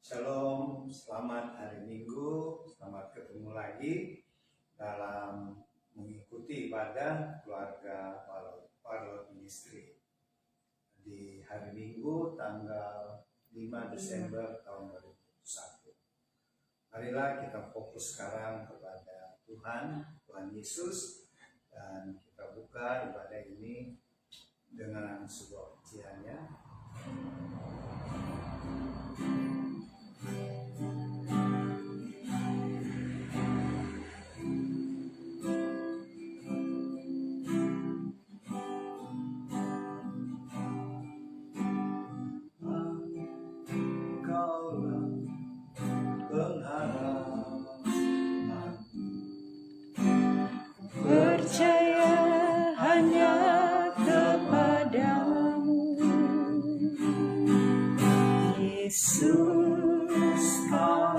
Shalom, selamat hari Minggu, selamat ketemu lagi dalam mengikuti ibadah keluarga Parlot Ministry di hari Minggu tanggal 5 Desember tahun 2021. Marilah kita fokus sekarang kepada Tuhan Yesus, dan kita buka ibadah ini dengan sebuah pujiannya. Percaya hanya kepadamu, Yesus, Kau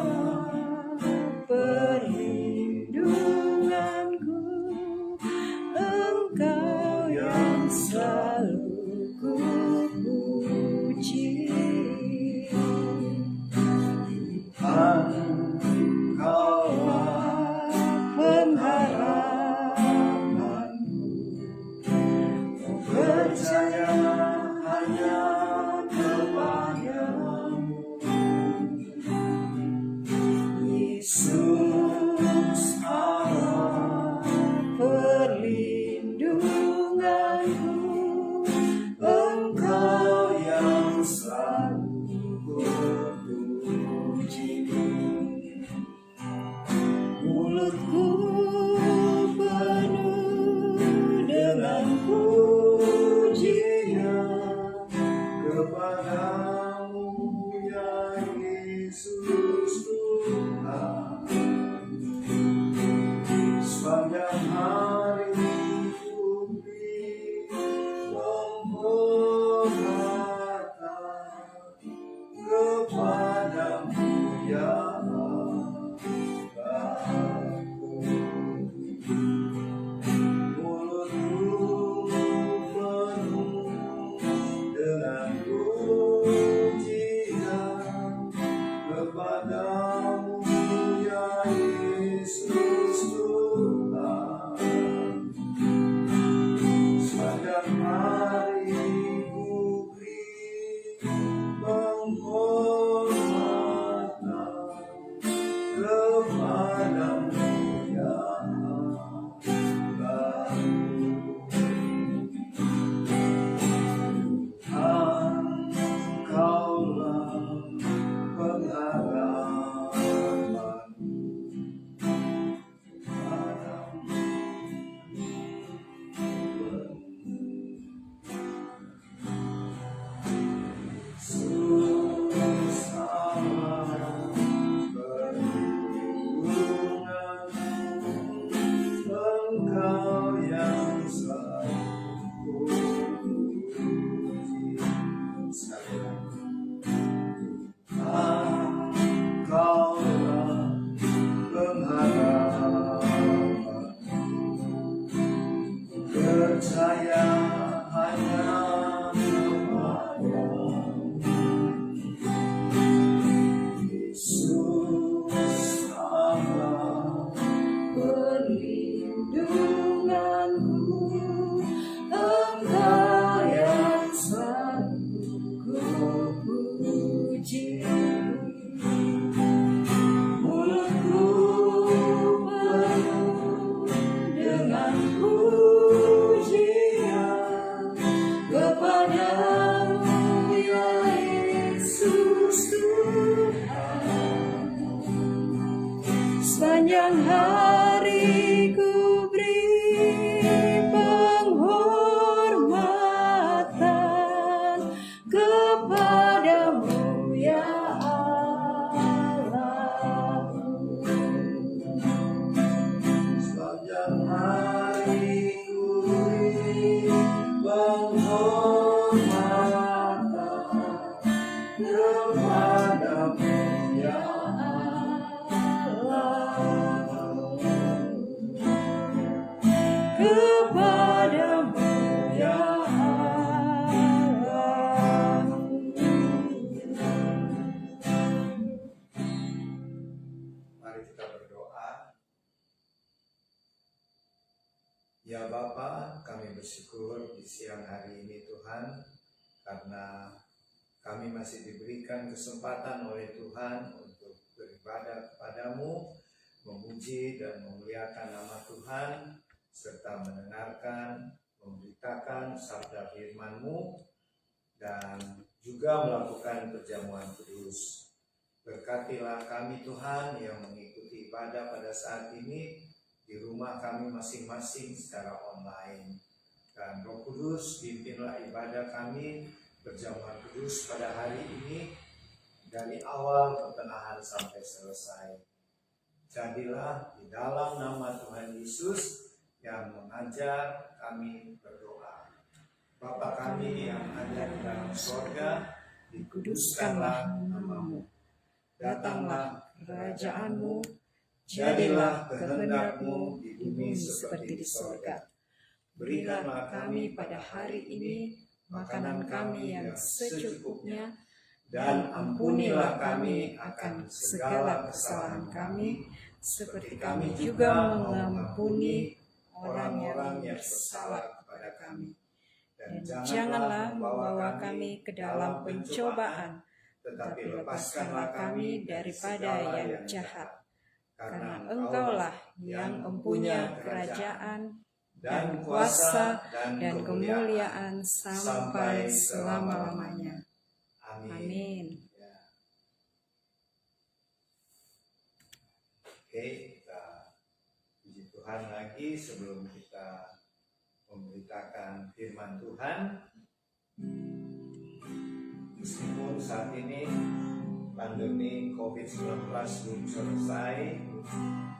perlindunganku, Engkau yang selalu kupuji. Engkaulah pengharapanku, percaya hanya kepadamu, Yesus, Allah perlindunganku, Engkau yang selalu kupuji. Mulutku penuh dengan pujian kepadamu, ya Yesus Tuhan. Sepanjang hari ku beri penghormatan kepadamu, ya kepadamu, ya Yesus Tuhan. Sepanjang hari ku beri penghormatan kepadamu, ya Allah. Engkaulah pengharapanku, Yesus Allah perlindunganku, Engkau yang selalu kupuji. Engkaulah pengharapanku, percaya hanya kepadamu, Yesus Allah perlindunganku, Engkau yang selalu kupuji. Mulutku penuh dengan pujian kepadamu, ya Yesus Tuhan. Sepanjang hari ku beri penghormatan kepadamu, ya Allah. Sepanjang hari ku beri penghormatan kepadamu, ya kepadamu, ya Allah. Ya Bapa, kami bersyukur di siang hari ini Tuhan, karena kami masih diberikan kesempatan oleh Tuhan untuk beribadah kepadamu, memuji dan memuliakan nama Tuhan, serta mendengarkan, memberitakan sabda firman-Mu, dan juga melakukan perjamuan kudus. Berkatilah kami Tuhan yang mengikuti ibadah pada saat ini di rumah kami masing-masing secara online. Dan Roh Kudus, pimpinlah ibadah kami perjamuan kudus pada hari ini dari awal pertengahan sampai selesai. Jadilah di dalam nama Tuhan Yesus yang mengajar kami berdoa. Bapa kami yang ada di dalam sorga, dikuduskanlah nama-Mu. Datanglah kerajaan-Mu, jadilah kehendak-Mu di bumi seperti di sorga. Berikanlah kami pada hari ini makanan kami yang secukupnya, dan ampunilah kami akan segala kesalahan kami, seperti kami juga mengampuni orang-orang yang bersalah kepada kami. Dan janganlah membawa kami ke dalam pencobaan, tetapi lepaskanlah kami daripada yang jahat. Karena Engkaulah yang mempunyai kerajaan dan kuasa dan kemuliaan sampai selama-lamanya. Amin. Ya. Oke, kita puji Tuhan lagi sebelum kita memberitakan firman Tuhan. Meskipun saat ini pandemi COVID-19 belum selesai,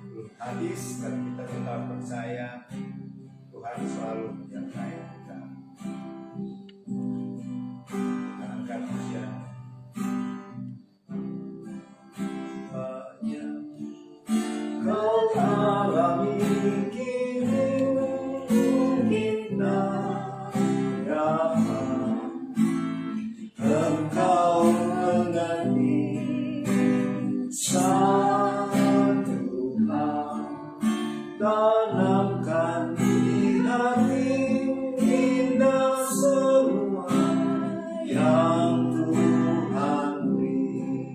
belum habis, tapi kita tetap percaya Tuhan selalu menyertai kita. Kita angkat pujian. Kau alami kini indah dapat Engkau mengerti satu hal, tanamkan di hati indah semua yang Tuhan beri.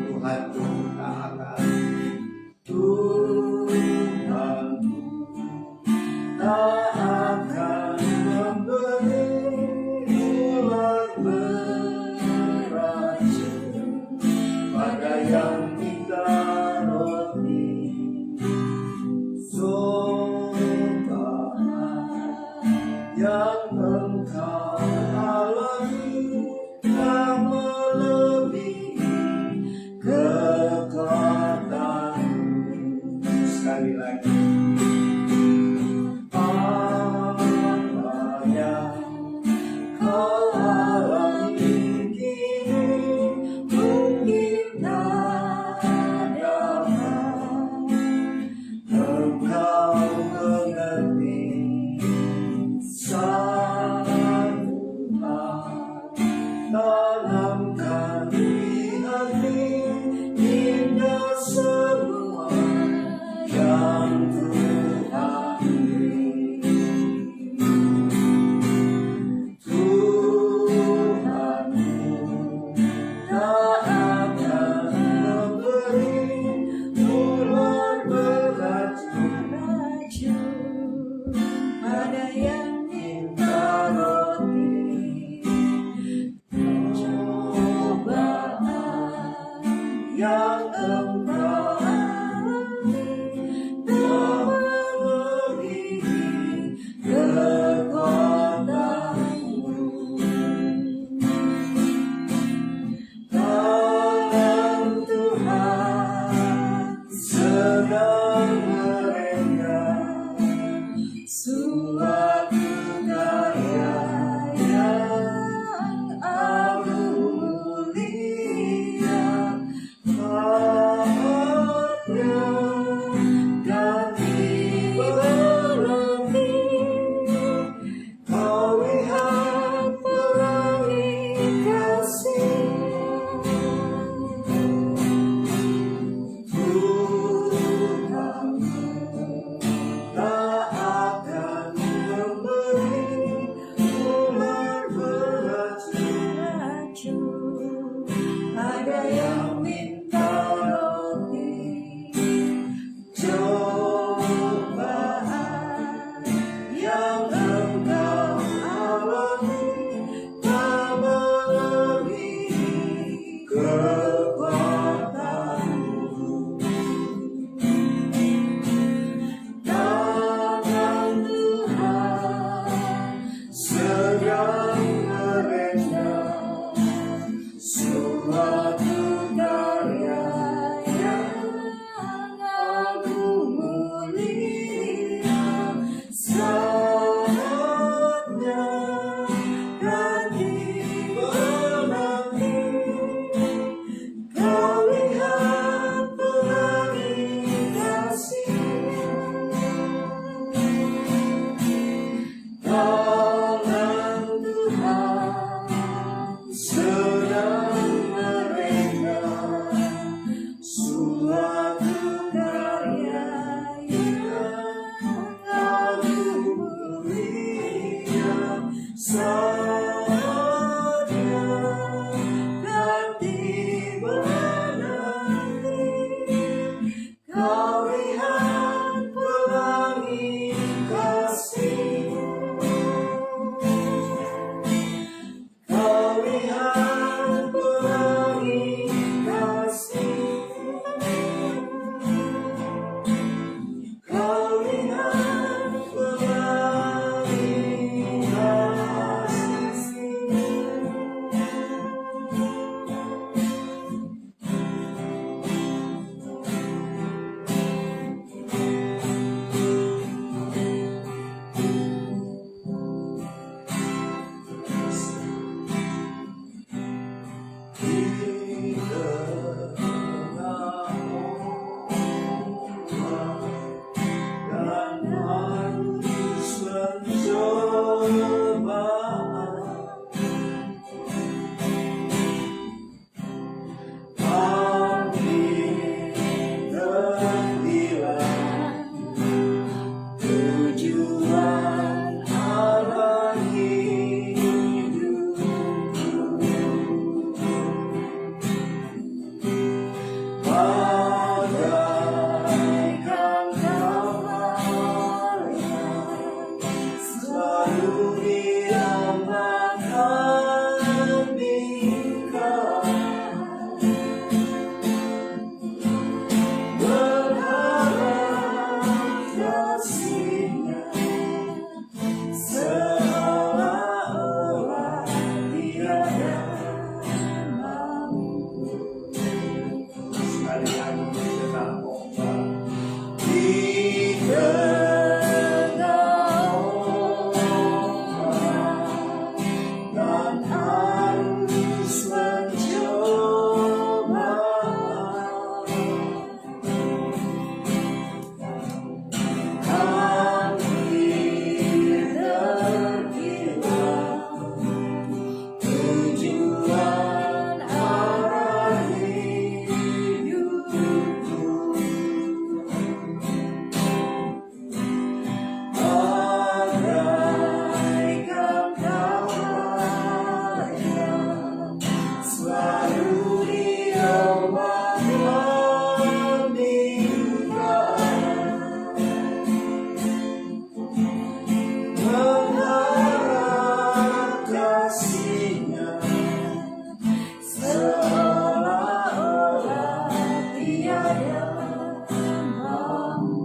Tuhan ku tak akan, Tuhan ku tak akan memberi ular beracun pada yang kita roti. Yang Engkau alami tak melebihi kekuatanmu. Sekali lagi, apa yang kau alami kini mungkin tak kekuatanmu. Tangan Tuhan sedang merentah suatu karya yang agung mulia. Saatnya kan tiba nanti, kau lihat pelangi kasih-Nya. Tangan Tuhan sedang merentah suatu karya yang agung mulia. Saatnya kan tiba nanti, kau lihat pelangi kasih-Nya. Kau lihat pelangi kasih-Nya. Kau lihat pelangi di tengah orang dan harus pencobaan, tapi terhilang tujuan arah hidupku. Bagaikan kawan selalu diamankan bingkai, berharap kasih-Nya seolah-olah tiada mampu. Sekali lagi kita khotbah di tengah orang dan harus pencobaan, hampir terhilang tujuan arah hidupku. Bagaikan kawan yang selalu diamankan bingkai, berharap kasih-Nya seolah-olah tiada mampu.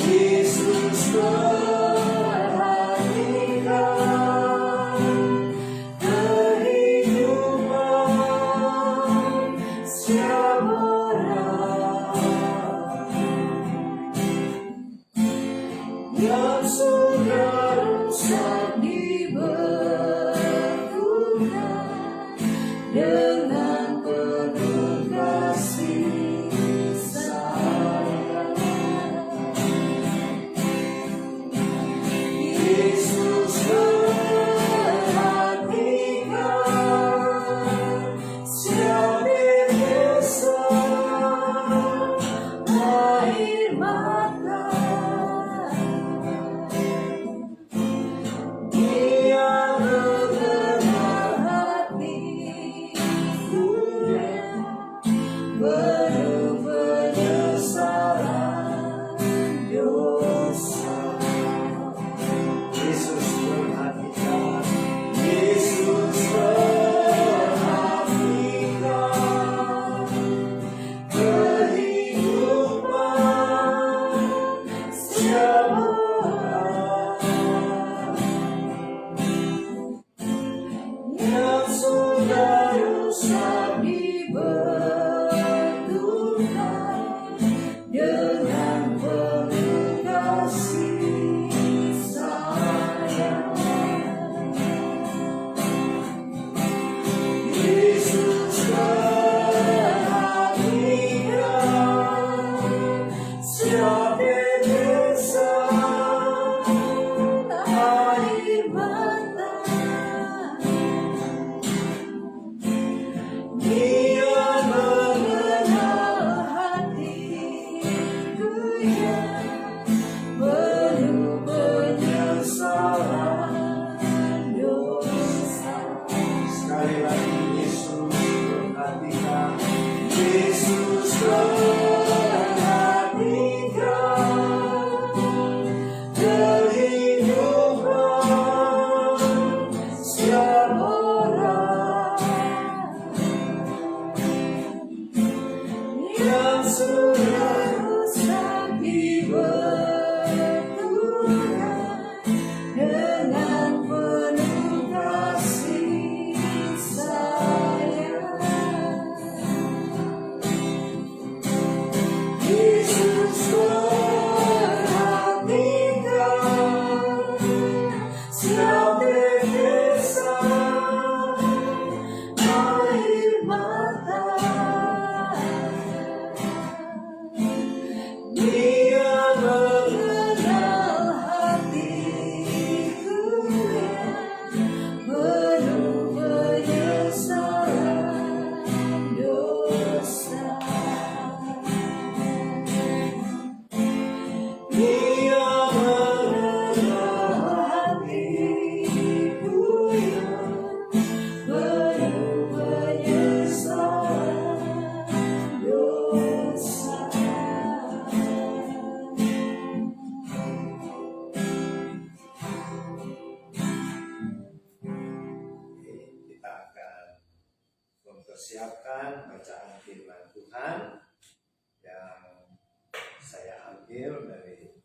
Yesus perhatikan orang yang sudah rusak dibetulkan dengan penuh kasih sayang. Yesus perhatikan setiap tetesan Air mata Dia mengenal hatiku yang penuh penyesalan dosa. Dia Mengenal hatiku yang penuh penyesalan dosa. Kita akan mempersiapkan bacaan firman Tuhan yang saya ambil dari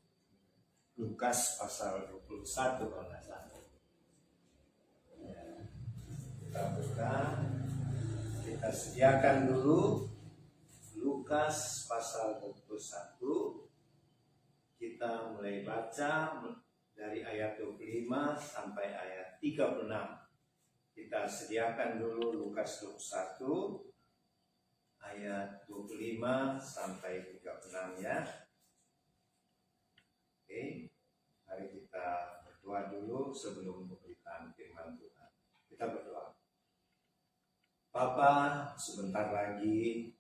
Lukas pasal 21 kalau nggak salah. Ya, kita buka, kita sediakan dulu Lukas pasal 21. Kita mulai baca dari ayat 25 sampai ayat 36. Kita sediakan dulu Lukas 21 ayat 25 sampai 36 ya. Oke, mari kita berdoa dulu sebelum memberikan firman Tuhan. Kita berdoa. Bapa, sebentar lagi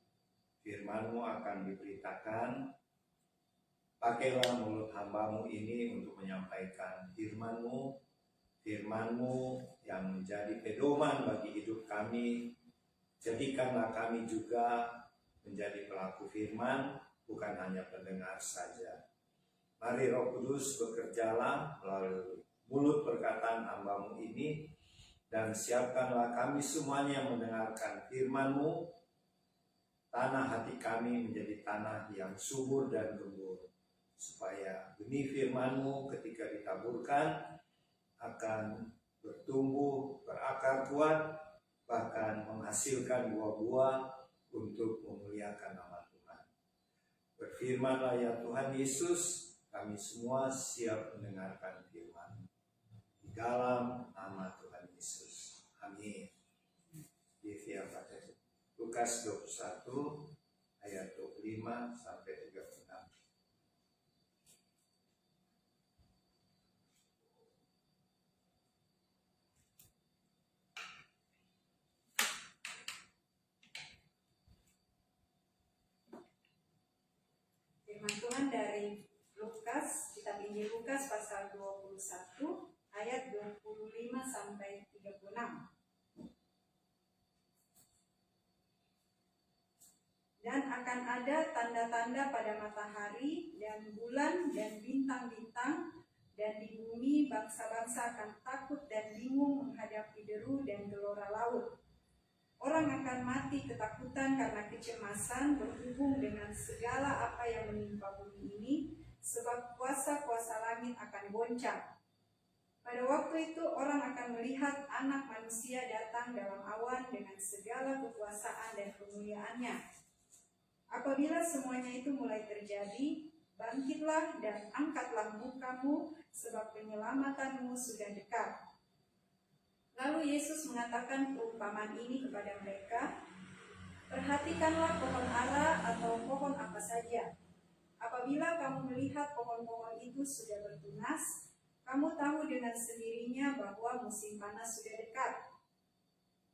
firman-Mu akan diberitakan. Pakailah mulut hamba-Mu ini untuk menyampaikan firman-Mu, firman-Mu yang menjadi pedoman bagi hidup kami. Jadikanlah kami juga menjadi pelaku firman, bukan hanya pendengar saja. Mari Roh Kudus bekerjalah melalui mulut perkataan hamba-Mu ini, dan siapkanlah kami semuanya yang mendengarkan firman-Mu. Tanah hati kami menjadi tanah yang subur dan gembur, supaya benih firman-Mu ketika ditaburkan akan bertumbuh, berakar kuat, bahkan menghasilkan buah-buah untuk memuliakan nama Tuhan. Berfirmanlah ya Tuhan Yesus, kami semua siap mendengarkan firman. Di dalam nama Tuhan Yesus. Amin. Lukas 21 ayat 25 sampai 36. Firman Tuhan dari Lukas, kitab Injil Lukas pasal 21 ayat 25 sampai 36. Dan akan ada tanda-tanda pada matahari dan bulan dan bintang-bintang, dan di bumi bangsa-bangsa akan takut dan bingung menghadapi deru dan gelora laut. Orang akan mati ketakutan karena kecemasan berhubung dengan segala apa yang menimpa bumi ini, sebab kuasa-kuasa langit akan goncang. Pada waktu itu orang akan melihat Anak Manusia datang dalam awan dengan segala kekuasaan dan kemuliaannya. Apabila semuanya itu mulai terjadi, bangkitlah dan angkatlah mukamu, sebab penyelamatanmu sudah dekat. Lalu Yesus mengatakan perumpamaan ini kepada mereka, perhatikanlah pohon ara atau pohon apa saja. Apabila kamu melihat pohon-pohon itu sudah bertunas, kamu tahu dengan sendirinya bahwa musim panas sudah dekat.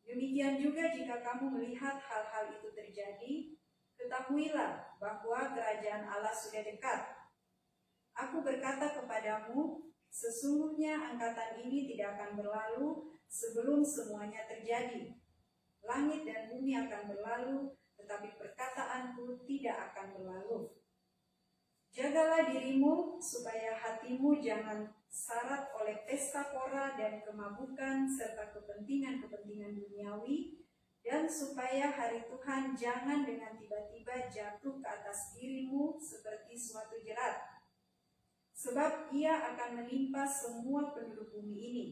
Demikian juga jika kamu melihat hal-hal itu terjadi, ketahuilah bahwa kerajaan Allah sudah dekat. Aku berkata kepadamu, sesungguhnya angkatan ini tidak akan berlalu sebelum semuanya terjadi. Langit dan bumi akan berlalu, tetapi perkataanku tidak akan berlalu. Jagalah dirimu supaya hatimu jangan syarat oleh pesta pora dan kemabukan serta kepentingan-kepentingan duniawi, dan supaya hari Tuhan jangan dengan tiba-tiba jatuh ke atas dirimu seperti suatu jerat. Sebab ia akan menimpa semua penduduk bumi ini.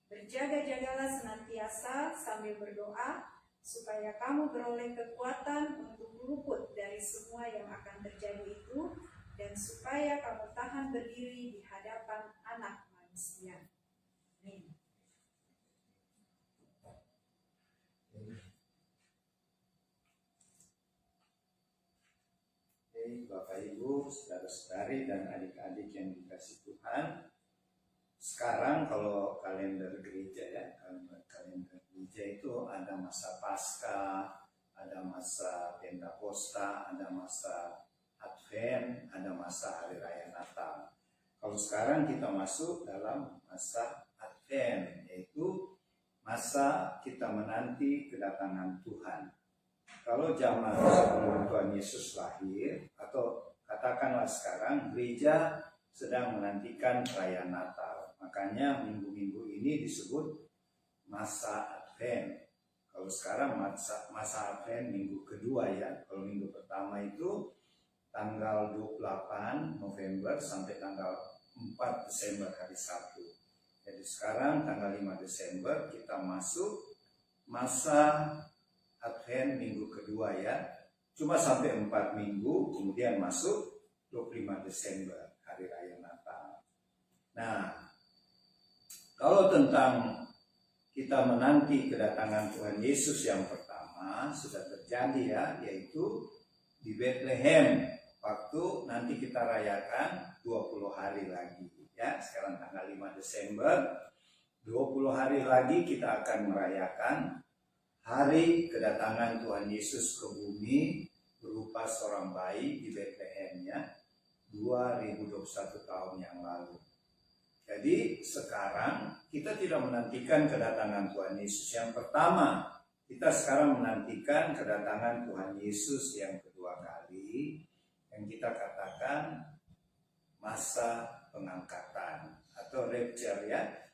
Berjaga-jagalah senantiasa sambil berdoa, supaya kamu beroleh kekuatan untuk luput dari semua yang akan terjadi itu, dan supaya kamu tahan berdiri di hadapan Anak Manusia. Amin. Bapak Ibu, saudara-saudari dan adik-adik yang dikasihi Tuhan, sekarang kalau kalender gereja ya, kalender gereja itu ada masa Paskah, ada masa Pentakosta, ada masa Advent, ada masa Hari Raya Natal. Kalau sekarang kita masuk dalam masa Advent, yaitu masa kita menanti kedatangan Tuhan. Kalau zaman sebelum Tuhan Yesus lahir, atau katakanlah sekarang gereja sedang menantikan perayaan Natal. Makanya minggu-minggu ini disebut masa Advent. Kalau sekarang masa Advent minggu kedua ya. Kalau minggu pertama itu tanggal 28 November sampai tanggal 4 Desember hari Sabtu. Jadi sekarang tanggal 5 Desember kita masuk masa Advent minggu kedua ya. Cuma sampai 4 minggu, kemudian masuk 25 Desember, Hari Raya Natal. Nah, kalau tentang kita menanti kedatangan Tuhan Yesus yang pertama, sudah terjadi ya, yaitu di Bethlehem. Waktu nanti kita rayakan 20 hari lagi ya. Sekarang tanggal 5 Desember, 20 hari lagi kita akan merayakan hari kedatangan Tuhan Yesus ke bumi berupa seorang bayi di Bethlehem ya, 2021 tahun yang lalu. Jadi sekarang kita tidak menantikan kedatangan Tuhan Yesus yang pertama. Kita sekarang menantikan kedatangan Tuhan Yesus yang kedua kali, yang kita katakan masa pengangkatan atau rapture ya.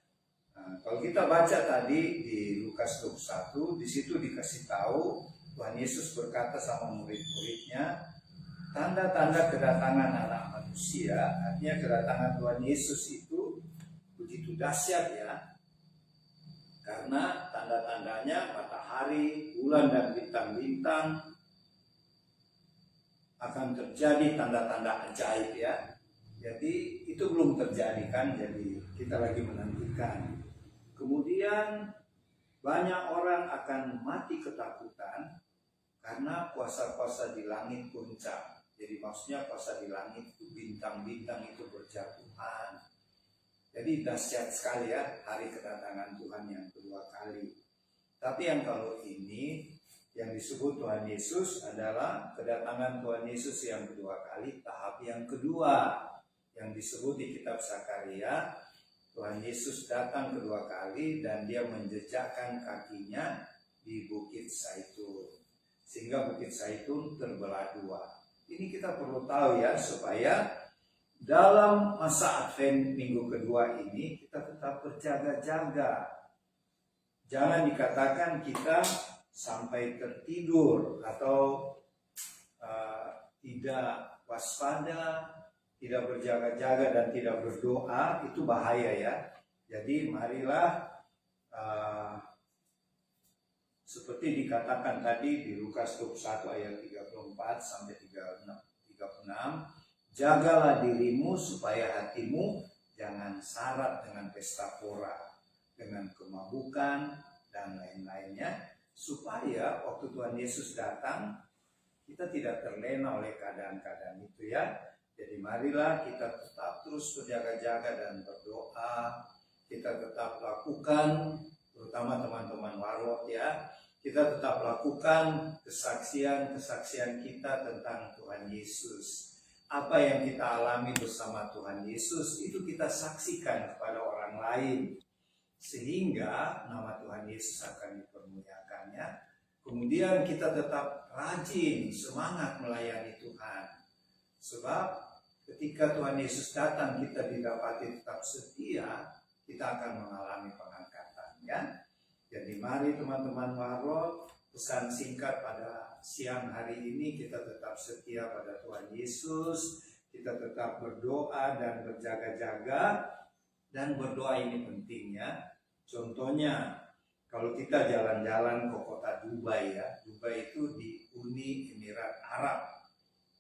Nah, kalau kita baca tadi di Lukas 21, di situ dikasih tahu Tuhan Yesus berkata sama murid-muridnya, tanda-tanda kedatangan Anak Manusia, artinya kedatangan Tuhan Yesus itu begitu dahsyat ya. Karena tanda-tandanya matahari, bulan dan bintang-bintang akan terjadi tanda-tanda ajaib ya. Jadi itu belum terjadi kan, jadi kita lagi menantikan. Kemudian banyak orang akan mati ketakutan karena kuasa-kuasa di langit puncak. Jadi maksudnya kuasa di langit itu bintang-bintang itu berjatuhan. Jadi dahsyat sekali ya hari kedatangan Tuhan yang kedua kali. Tapi yang kalau ini yang disebut Tuhan Yesus adalah kedatangan Tuhan Yesus yang kedua kali, tahap yang kedua yang disebut di kitab Zakaria. Tuhan Yesus datang kedua kali dan dia menjejakkan kakinya di Bukit Zaitun. Sehingga Bukit Zaitun terbelah dua. Ini kita perlu tahu ya, supaya dalam masa Advent minggu kedua ini kita tetap berjaga-jaga. Jangan dikatakan kita sampai tertidur atau tidak waspada, tidak berjaga-jaga dan tidak berdoa, itu bahaya ya. Jadi marilah seperti dikatakan tadi di Lukas 21 ayat 34 sampai 36, jagalah dirimu supaya hatimu jangan syarat dengan pesta pora, dengan kemabukan dan lain-lainnya, supaya waktu Tuhan Yesus datang kita tidak terlena oleh keadaan-keadaan itu ya. Jadi marilah kita tetap terus berjaga-jaga dan berdoa. Kita tetap lakukan, terutama teman-teman warot ya, kita tetap lakukan kesaksian-kesaksian kita tentang Tuhan Yesus. Apa yang kita alami bersama Tuhan Yesus itu kita saksikan kepada orang lain, sehingga nama Tuhan Yesus akan dipermuliakannya. Kemudian kita tetap rajin, semangat melayani Tuhan. Sebab ketika Tuhan Yesus datang kita didapati tetap setia, kita akan mengalami pengangkatan, ya. Jadi mari teman-teman Warlot, pesan singkat pada siang hari ini, kita tetap setia pada Tuhan Yesus, kita tetap berdoa dan berjaga-jaga. Dan berdoa ini penting, ya. Contohnya kalau kita jalan-jalan ke kota Dubai, ya, Dubai itu di Uni Emirat Arab,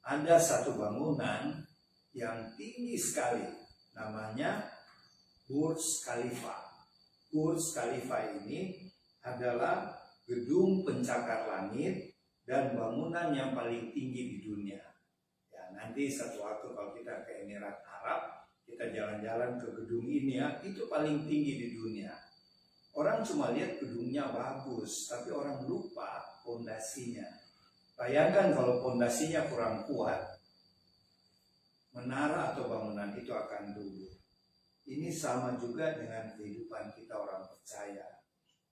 ada satu bangunan yang tinggi sekali, namanya Burj Khalifa. Burj Khalifa ini adalah gedung pencakar langit dan bangunan yang paling tinggi di dunia. Ya, nanti satu waktu kalau kita ke Emirat Arab, kita jalan-jalan ke gedung ini, ya, itu paling tinggi di dunia. Orang cuma lihat gedungnya bagus, tapi orang lupa pondasinya. Bayangkan kalau pondasinya kurang kuat, menara atau bangunan itu akan runtuh. Ini sama juga dengan kehidupan kita orang percaya.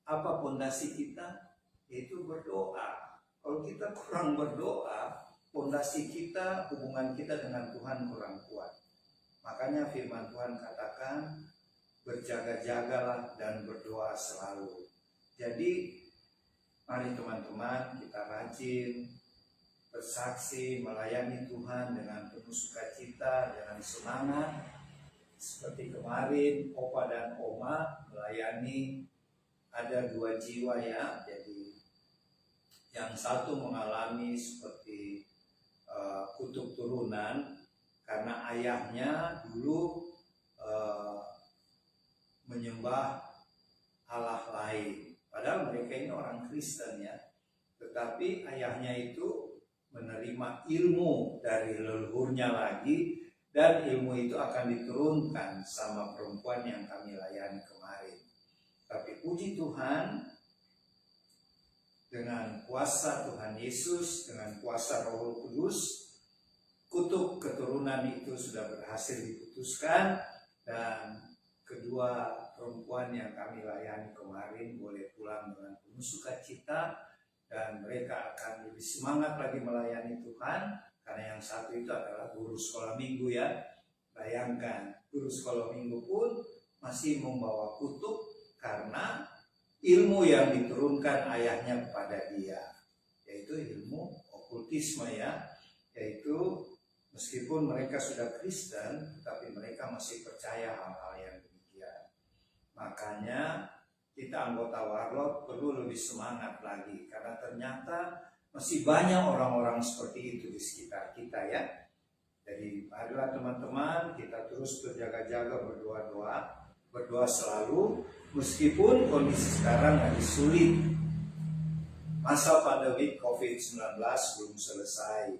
Apa pondasi kita? Yaitu berdoa. Kalau kita kurang berdoa, pondasi kita, hubungan kita dengan Tuhan kurang kuat. Makanya firman Tuhan katakan, berjaga-jagalah dan berdoa selalu. Jadi mari teman-teman kita rajin bersaksi melayani Tuhan dengan penuh sukacita, dengan semangat. Seperti kemarin Opa dan Oma melayani, ada 2 jiwa, ya. Jadi yang satu mengalami seperti kutub turunan karena ayahnya dulu menyembah Allah lain. Padahal mereka ini orang Kristen, ya. Tetapi ayahnya itu menerima ilmu dari leluhurnya lagi, dan ilmu itu akan diturunkan sama perempuan yang kami layani kemarin. Tapi puji Tuhan, dengan kuasa Tuhan Yesus, dengan kuasa Roh Kudus, kutub keturunan itu sudah berhasil diputuskan, dan kedua perempuan yang kami layani kemarin boleh pulang dengan penuh sukacita, dan mereka akan lebih semangat lagi melayani Tuhan, karena yang satu itu adalah guru sekolah minggu, ya. Bayangkan, guru sekolah minggu pun masih membawa kutub karena ilmu yang diturunkan ayahnya kepada dia, yaitu ilmu okultisme, ya. Yaitu meskipun mereka sudah Kristen, tapi mereka masih percaya hal-hal yang demikian. Makanya kita anggota Warlot perlu lebih semangat lagi, karena ternyata masih banyak orang-orang seperti itu di sekitar kita, ya. Jadi marilah teman-teman kita terus berjaga-jaga, berdoa selalu, meskipun kondisi sekarang lagi sulit. Masa pandemi COVID-19 belum selesai.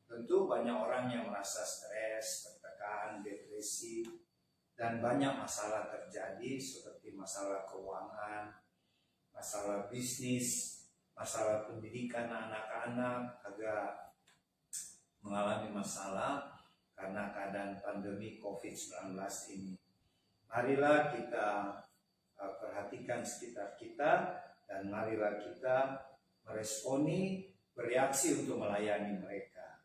Tentu banyak orang yang merasa stres, tertekan, depresi, dan banyak masalah terjadi seperti masalah keuangan, masalah bisnis, masalah pendidikan anak-anak agak mengalami masalah karena keadaan pandemi COVID-19 ini. Marilah kita perhatikan sekitar kita, dan marilah kita meresponi, bereaksi untuk melayani mereka.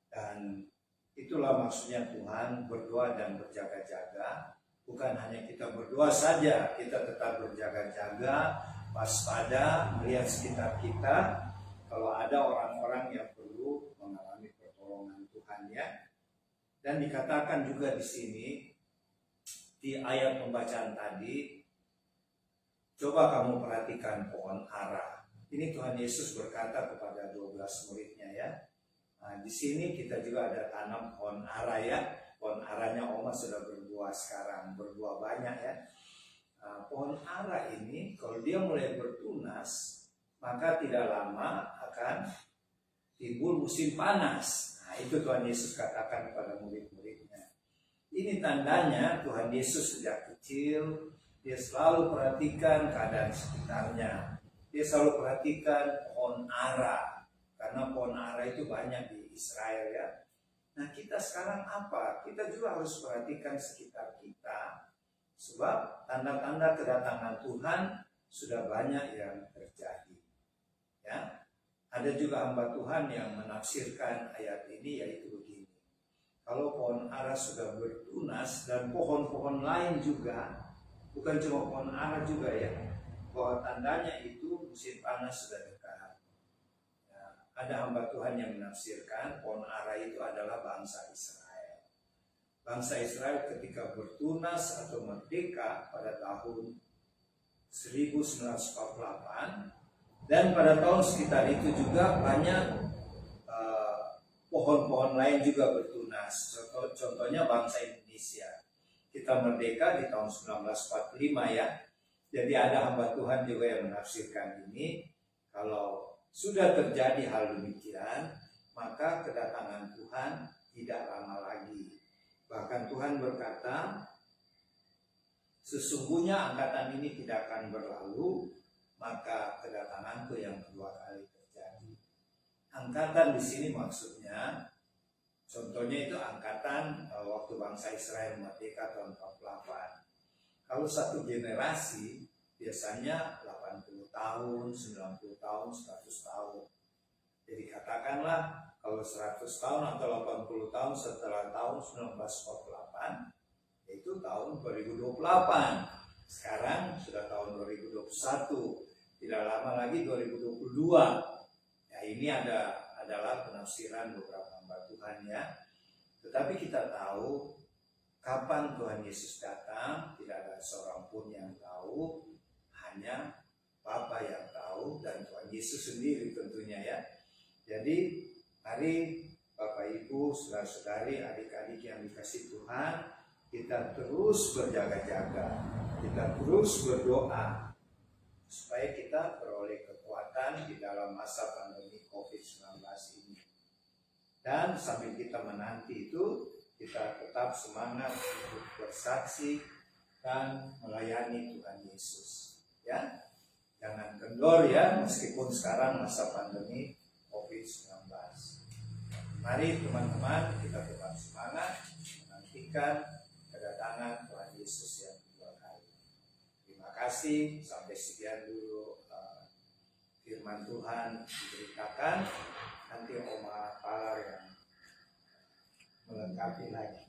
Dan itulah maksudnya Tuhan berdoa dan berjaga-jaga. Bukan hanya kita berdoa saja, kita tetap berjaga-jaga, waspada, melihat sekitar kita. Kalau ada orang-orang yang perlu mengalami pertolongan Tuhan, ya. Dan dikatakan juga di sini, di ayat pembacaan tadi, coba kamu perhatikan pohon ara. Ini Tuhan Yesus berkata kepada 12 muridnya, ya. Nah, di sini kita juga ada tanam pohon ara, ya. Pohon aranya Oma sudah berbuah sekarang, berbuah banyak, ya. Nah, pohon ara ini kalau dia mulai bertunas, maka tidak lama akan timbul musim panas. Nah, itu Tuhan Yesus katakan kepada murid-muridnya. Ini tandanya Tuhan Yesus sejak kecil, dia selalu perhatikan keadaan sekitarnya. Dia selalu perhatikan pohon ara, karena pohon ara itu banyak di Israel, ya. Nah, kita sekarang apa? Kita juga harus perhatikan sekitar kita, sebab tanda-tanda kedatangan Tuhan sudah banyak yang terjadi, ya. Ada juga hamba Tuhan yang menafsirkan ayat ini, yaitu begini. kalau pohon ara sudah bertunas dan pohon-pohon lain juga, bukan cuma pohon ara juga ya, bahwa tandanya itu musim panas sudah dekat. Ya, ada hamba Tuhan yang menafsirkan pohon ara itu adalah bangsa Israel. Bangsa Israel ketika bertunas atau merdeka pada tahun 1948, dan pada tahun sekitar itu juga banyak pohon-pohon lain juga bertunas. Contohnya bangsa Indonesia. Kita merdeka di tahun 1945 ya. Jadi ada hamba Tuhan juga yang menafsirkan ini. Kalau sudah terjadi hal demikian, maka kedatangan Tuhan tidak lama lagi. Bahkan Tuhan berkata, sesungguhnya angkatan ini tidak akan berlalu, maka kedatanganku yang kedua kali terjadi. Angkatan di sini maksudnya, contohnya itu angkatan waktu bangsa Israel merdeka tahun 48. Kalau satu generasi biasanya 80 tahun, 90 tahun, 100 tahun. Jadi katakanlah kalau 100 tahun atau 80 tahun setelah tahun 1948, yaitu tahun 2028. Sekarang sudah tahun 2021, tidak lama lagi 2022. Ya, ini adalah penafsiran beberapa hamba Tuhan ya. Tetapi kita tahu kapan Tuhan Yesus datang, tidak ada seorang pun yang tahu, hanya Bapa yang tahu dan Tuhan Yesus sendiri tentunya ya. Jadi mari Bapak Ibu, saudara-saudari, adik-adik yang dikasihi Tuhan, kita terus berjaga-jaga, kita terus berdoa supaya kita beroleh kekuatan di dalam masa pandemi COVID-19 ini. Dan sambil kita menanti itu, kita tetap semangat untuk bersaksi dan melayani Tuhan Yesus. Ya, jangan kendor ya, meskipun sekarang masa pandemi COVID-19. Mari teman-teman, kita tetap semangat menantikan kedatangan Tuhan Yesus yang kedua kali. Terima kasih, sampai sekian dulu firman Tuhan diberitakan. Nanti Oma Palar yang melengkapi lagi.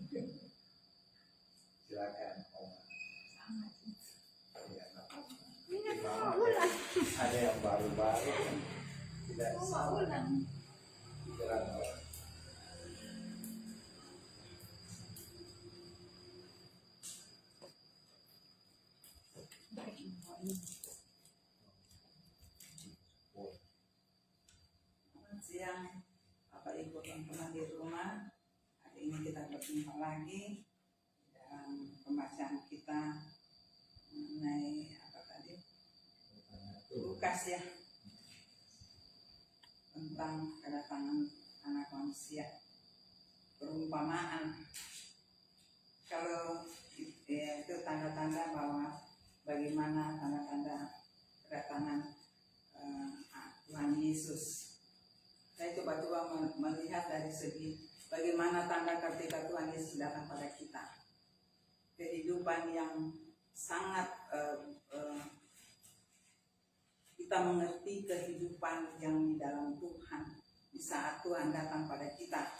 Silakan Oma. Ya, ada yang baru-baru tidak sama. Silakan. Selamat siang, Bapak Ibu teman-teman di rumah. Hari ini kita berjumpa lagi dalam pembacaan kita mengenai apa tadi? Lukas ya, tentang kedatangan anak manusia. Perumpamaan. Kalau ya, itu tanda-tanda bahwa bagaimana tanda-tanda kedatangan Tuhan Yesus. Saya coba-coba melihat dari segi bagaimana tanda ketika Tuhan Yesus datang pada kita. Kehidupan yang sangat kita mengerti kehidupan yang di dalam Tuhan di saat Tuhan datang pada kita.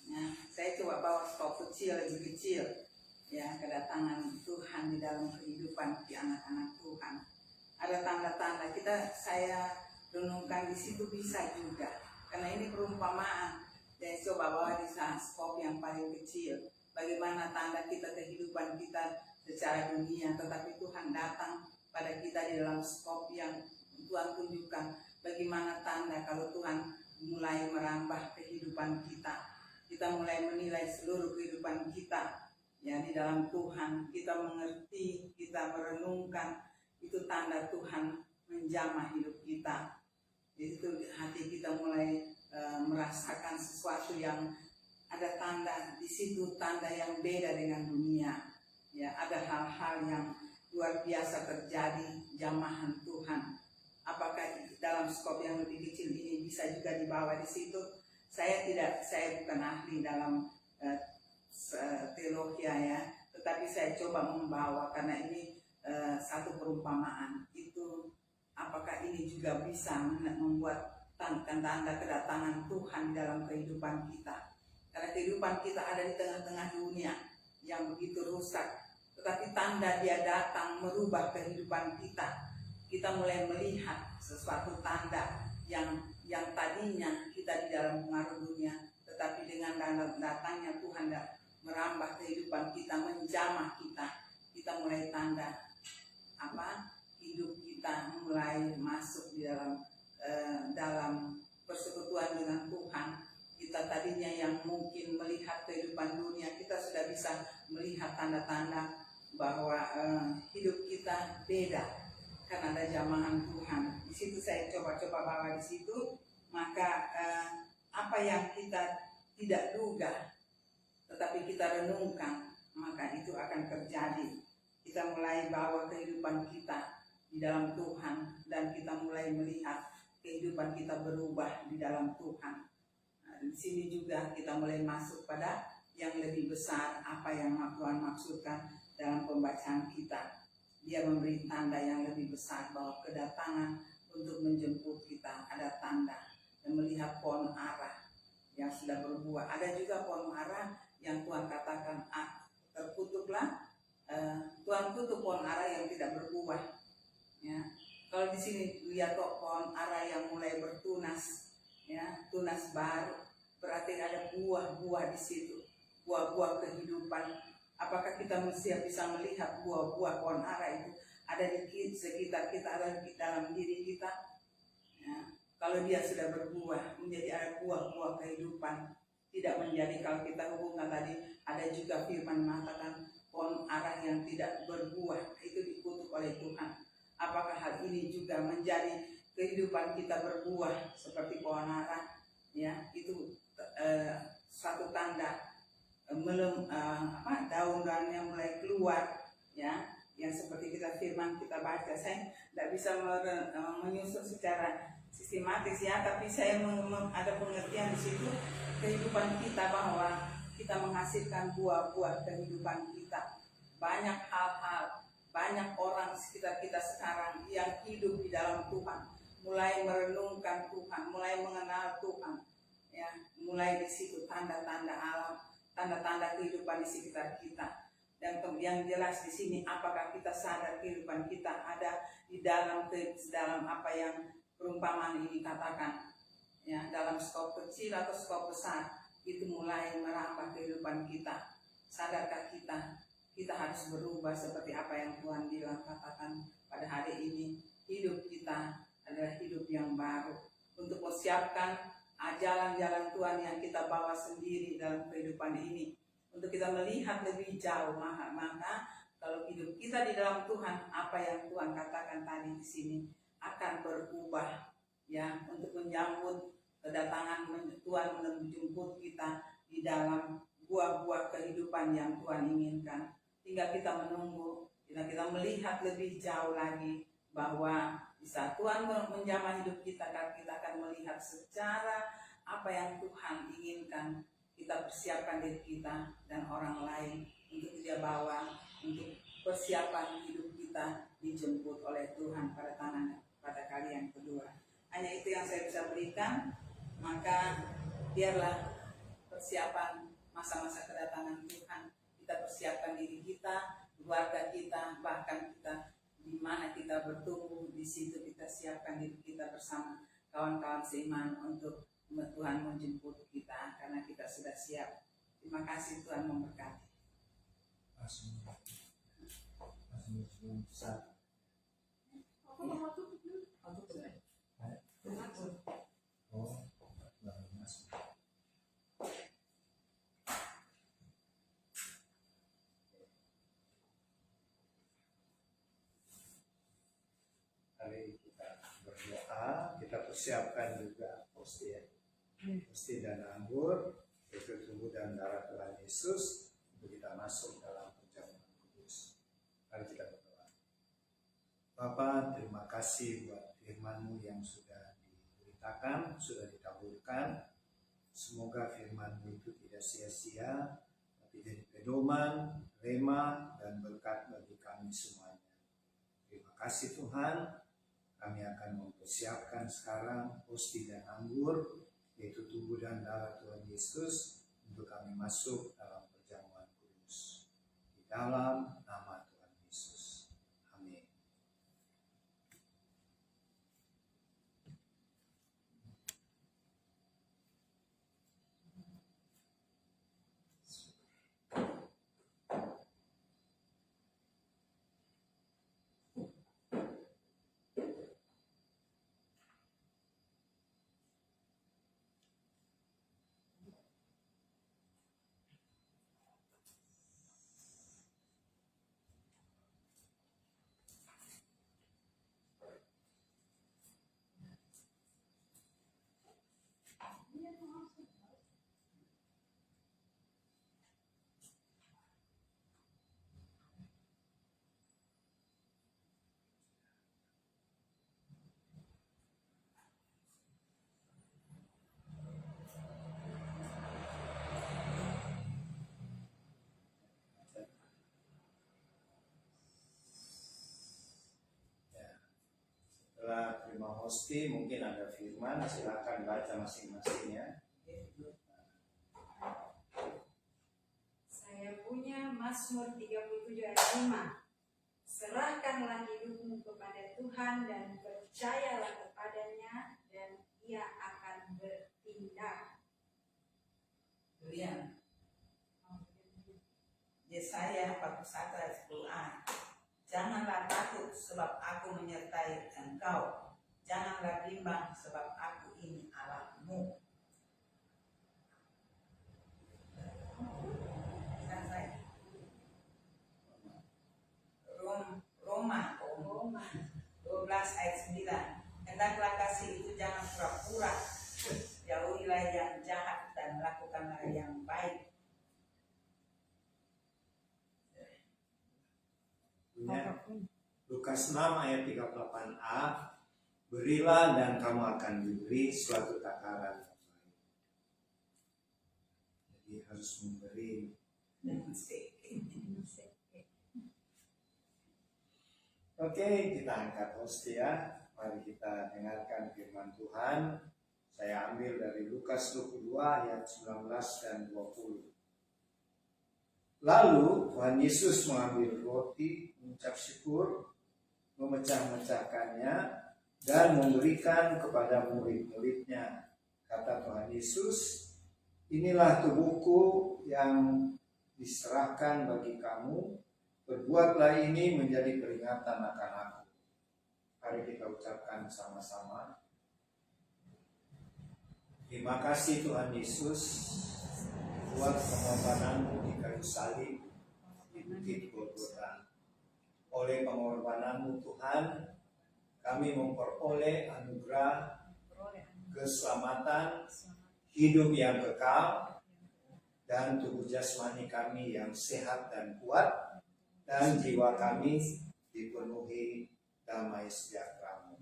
Ya, saya coba bawa skop kecil lebih kecil. Ya, kedatangan Tuhan di dalam kehidupan di anak-anak Tuhan. Ada tanda-tanda saya renungkan di situ bisa juga. Karena ini perumpamaan. Saya coba bawa di skop yang paling kecil. Bagaimana tanda kita kehidupan kita secara dunia, tetapi Tuhan datang pada kita di dalam skop yang Tuhan tunjukkan. Bagaimana tanda kalau Tuhan mulai merambah kehidupan kita. Kita mulai menilai seluruh kehidupan kita. Ya, di dalam Tuhan kita mengerti, kita merenungkan, itu tanda Tuhan menjamah hidup kita. Itu hati kita mulai merasakan sesuatu yang ada tanda di situ, tanda yang beda dengan dunia. Ya, ada hal-hal yang luar biasa terjadi, jamahan Tuhan. Apakah dalam skop yang lebih kecil ini bisa juga dibawa di situ? Saya bukan ahli dalam teologi ya, tetapi saya coba membawa karena ini satu perumpamaan. Itu apakah ini juga bisa membuat tanda kedatangan Tuhan dalam kehidupan kita? Karena kehidupan kita ada di tengah-tengah dunia yang begitu rusak. Tetapi tanda dia datang merubah kehidupan kita. Kita mulai melihat sesuatu tanda yang tadinya kita di dalam pengaruh dunia, tetapi dengan datangnya Tuhan merambah kehidupan kita, menjamah kita. Kita mulai tanda hidup kita mulai masuk di dalam persekutuan dengan Tuhan. Kita tadinya yang mungkin melihat kehidupan dunia, kita sudah bisa melihat tanda-tanda bahwa hidup kita beda karena ada jamahan Tuhan. Di situ saya coba-coba bawa di situ, maka apa yang kita tidak duga tetapi kita renungkan, maka itu akan terjadi. Kita mulai bawa kehidupan kita di dalam Tuhan dan kita mulai melihat kehidupan kita berubah di dalam Tuhan. Nah, di sini juga kita mulai masuk pada yang lebih besar, apa yang Tuhan maksudkan dalam pembacaan kita. Dia memberi tanda yang lebih besar bahwa kedatangan untuk menjemput kita, ada tanda dan melihat pohon ara yang sudah berbuah. Ada juga pohon ara yang Tuhan katakan terkutuklah, Tuhan tutup pohon ara yang tidak berbuah. Ya, kalau di sini lihat kok pohon ara yang mulai bertunas, ya, tunas baru, berarti ada buah-buah di situ, buah-buah kehidupan. Apakah kita mesti bisa melihat buah-buah pohon ara itu ada di sekitar kita, ada di dalam diri kita? Ya, kalau dia sudah berbuah, menjadi ada buah-buah kehidupan, tidak menjadi, kalau kita hubungkan tadi, ada juga firman mengatakan pohon ara yang tidak berbuah itu dikutuk oleh Tuhan. Apakah hal ini juga menjadi kehidupan kita berbuah seperti pohon ara? Ya, itu satu tanda daun-daunnya mulai keluar, ya, yang seperti firman kita baca. Saya tidak bisa menyusun secara sistematis, ya, tapi saya ada pengertian di situ kehidupan kita bahwa kita menghasilkan buah-buah kehidupan kita. Banyak hal-hal, banyak orang sekitar kita sekarang yang hidup di dalam Tuhan, mulai merenungkan Tuhan, mulai mengenal Tuhan, ya, mulai di situ tanda-tanda alam, tanda-tanda kehidupan di sekitar kita. Dan yang jelas di sini, apakah kita sadar kehidupan kita ada di dalam apa yang perumpamaan ini katakan, ya, dalam skop kecil atau skop besar, itu mulai merambah kehidupan kita. Sadarkah kita harus berubah seperti apa yang Tuhan bilang, katakan pada hari ini, hidup kita adalah hidup yang baru untuk mempersiapkan jalan-jalan Tuhan yang kita bawa sendiri dalam kehidupan ini, untuk kita melihat lebih jauh. Maka kalau hidup kita di dalam Tuhan, apa yang Tuhan katakan tadi di sini akan berubah, ya, untuk menyambut kedatangan Tuhan, menjemput kita di dalam buah-buah kehidupan yang Tuhan inginkan. Tinggal kita menunggu, tinggal kita melihat lebih jauh lagi bahwa di saat Tuhan menjamah hidup kita akan melihat secara apa yang Tuhan inginkan. Kita persiapkan diri kita dan orang lain untuk dia bawa, untuk persiapan hidup kita dijemput oleh Tuhan pada kali yang kedua. Hanya itu yang saya bisa berikan. Maka biarlah persiapan masa-masa kedatangan Tuhan, kita persiapkan diri kita, keluarga kita, bahkan kita di mana kita bertumbuh, di situ kita siapkan diri kita bersama kawan-kawan seiman untuk Tuhan menjemput kita, karena kita sudah siap. Terima kasih, Tuhan memberkati. Mari kita berdoa, kita persiapkan juga posti, ya, posti dan anggur, itu tubuh dan darah Tuhan Yesus, untuk kita masuk dalam perjamuan kudus. Mari kita berdoa. Bapa, terima kasih buat firman-Mu yang sudah diberitakan, sudah ditaburkan. Semoga firman-Mu itu tidak sia-sia, tapi jadi pedoman, rema, dan berkat bagi kami semuanya. Terima kasih Tuhan. Kami akan mempersiapkan sekarang posti dan anggur, yaitu tubuh dan darah Tuhan Yesus, untuk kami masuk dalam perjamuan kudus. Di dalam nama Tuhan Yesus. Amin. Setelah terima hosti, mungkin ada firman, silakan baca masing-masing ya. Saya punya Mazmur 37 ayat 5. Serahkanlah hidupmu kepada Tuhan dan percayalah kepadanya dan Ia akan bertindak. Kemudian Yesaya 41 ayat 10a. Janganlah takut sebab aku menyertai engkau. Janganlah bimbang sebab aku ini Allahmu. Roma 12 ayat 9. Hendaklah kasih itu jangan pura-pura. Jauhilah yang jahat dan lakukanlah yang baik. Lukas 6 ayat 38a, berilah dan kamu akan diberi suatu takaran. Jadi harus memberi. Oke, kita angkat host ya. Mari kita dengarkan firman Tuhan. Saya ambil dari Lukas 22 ayat 19 dan 20. Lalu Tuhan Yesus mengambil roti, mengucap syukur, memecah-mecahkannya, dan memberikan kepada murid-muridnya. Kata Tuhan Yesus, inilah tubuhku yang diserahkan bagi kamu, berbuatlah ini menjadi peringatan akan aku. Mari kita ucapkan sama-sama. Terima kasih Tuhan Yesus buat pengorbananmu di kayu salib di Bukit Golgota. Oleh pengorbananmu Tuhan, kami memperoleh anugerah keselamatan, hidup yang kekal, dan tubuh jasmani kami yang sehat dan kuat, dan jiwa kami dipenuhi damai sejahtera-Mu.